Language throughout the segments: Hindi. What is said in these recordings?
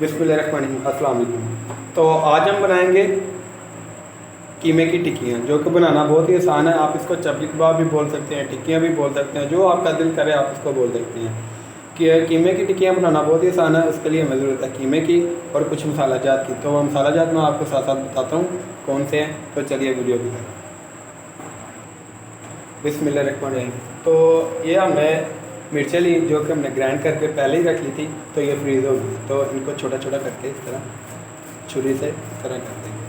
बिस्मिल्लाहिर्रहमानिर्रहीम, अस्सलाम वालेकुम। तो आज हम बनाएंगे कीमे की टिक्कियाँ, जो कि बनाना बहुत ही आसान है। आप इसको चपली कबाब भी बोल सकते हैं, टिक्कियाँ भी बोल सकते हैं, जो आपका दिल करे आप इसको बोल सकते हैं। कि कीमे की टिक्कियाँ बनाना बहुत ही आसान है। उसके लिए हमें ज़रूरत है कीमे की और कुछ मसाला जात की। तो वह मसाला जात मैं आपको साथ साथ बताता हूँ कौन से हैं। तो चलिए वीडियो की तरफ। बिस्मिल्लाहिर्रहमानिर्रहीम। तो ये हमने मिर्चें ली, जो कि हमने ग्राइंड करके पहले ही रख ली थी। तो ये फ्रीज़ हो गई, तो इनको छोटा छोटा करके इस तरह छुरी से इस तरह कर देंगे।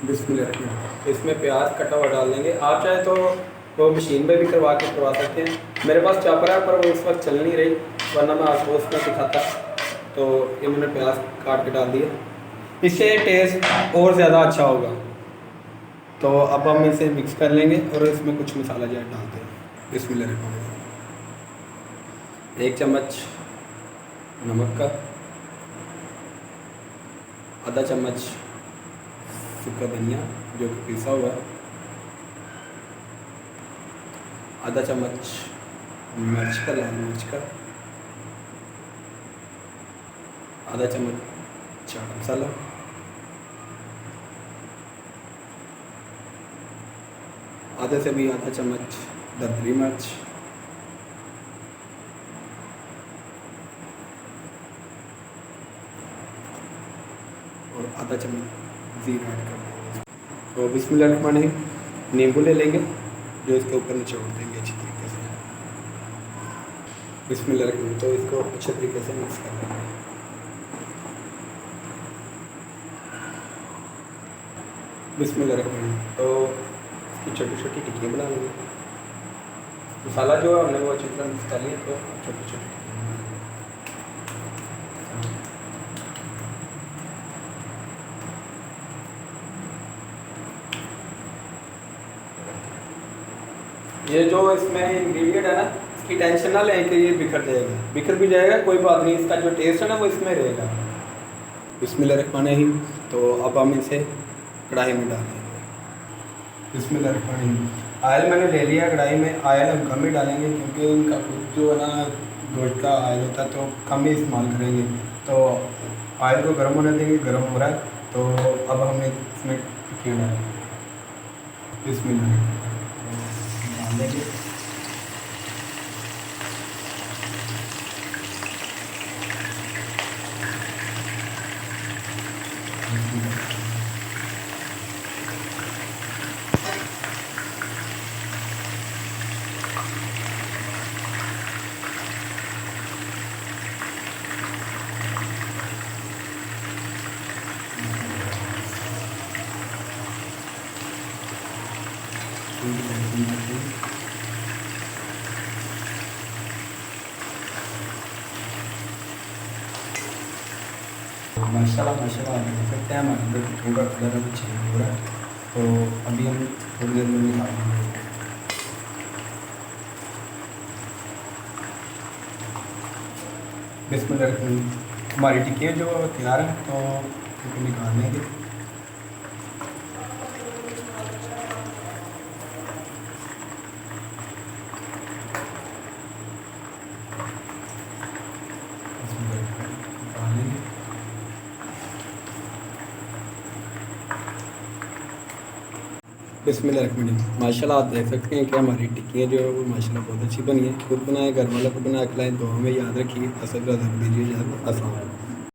बिस्मिल्लाह। इसमें प्याज कटा हुआ डाल देंगे। आप चाहे तो वो मशीन में भी करवा सकते हैं। मेरे पास चॉपर है पर वो उस वक्त चल नहीं रही, वरना मैं आपको उसमें सिखाता। तो ये मैंने प्याज काट के डाल दिया, इससे टेस्ट और ज़्यादा अच्छा होगा। तो अब हम इसे मिक्स कर लेंगे और इसमें कुछ मसाला जो डालते हैं। बिस्मिल्लाह। 1 चम्मच नमक का, आधा चम्मच सूखा धनिया जो कि पिसा हुआ है, आधा चम्मच मिर्च का, लाल मिर्च का, आधा चम्मच चाट मसाला, आधे से भी आधा चम्मच दरदरी मिर्च, और आधा चम्मच जीरा ऐड कर देंगे। तो बिस्मिल्लाहिर्रहमानिर्रहीम, नींबू ले लेंगे जो इसके ऊपर निचोड़ देंगे अच्छी तरीके से। बिस्मिल्लाहिर्रहमानिर्रहीम। तो इसको अच्छे तरीके से मिक्स कर देंगे। बिस्मिल्लाहिर्रहमानिर्रहीम। तो इसकी छोटी छोटी टिक्कियाँ बना लेंगे। मसाला जो है हमने वो अच्छी तरह मिक्स कर लिया, तो छोटी छोटी टिक्कियाँ बना लेंगे। ये जो इसमें इंग्रेडिएंट है ना, इसकी टेंशन ना लें कि ये बिखर जाएगा। बिखर भी जाएगा कोई बात नहीं, इसका जो टेस्ट है ना वो इसमें रहेगा। बिस्मिल्लाहिर्रहमानिर्रहीम। तो अब हम इसे कढ़ाई में डालेंगे। बिस्मिल्लाहिर्रहमानिर्रहीम। ऑयल मैंने ले लिया कढ़ाई में। ऑयल हम कम ही डालेंगे क्योंकि इनका खुद जो है ना गोश्त का ऑयल होता है, तो कम ही इस्तेमाल करेंगे। तो ऑयल को गर्म होने देंगे। गर्म हो रहा है तो अब हमें इसमें टिक्कियाँ डालेंगे। बिस्मिल्लाह डाल देंगे। माशाल्लाह माशाल्लाह, आप देख सकते हैं हमारे अंदर पिट्ठों का कलर अभी चेंज हो रहा है। तो अभी हम थोड़ी देर में निकाल लेंगे। बिस्मिल्लाह। हमारी टिक्कियाँ जो तैयार हैं, तो इनको निकाल लेंगे। निकाल लेंगे। बिस्मिल्लाहिर्रहमानिर्रहीम। माशाल्लाह, आप देख सकते हैं कि हमारी टिक्कियाँ जो है वो माशाल्लाह बहुत अच्छी बनी है। खुद बनाए, घर वालों को बना के लाएँ। दुआ में याद रखिए। असद दीजिए। अस्सलाम वालेकुम।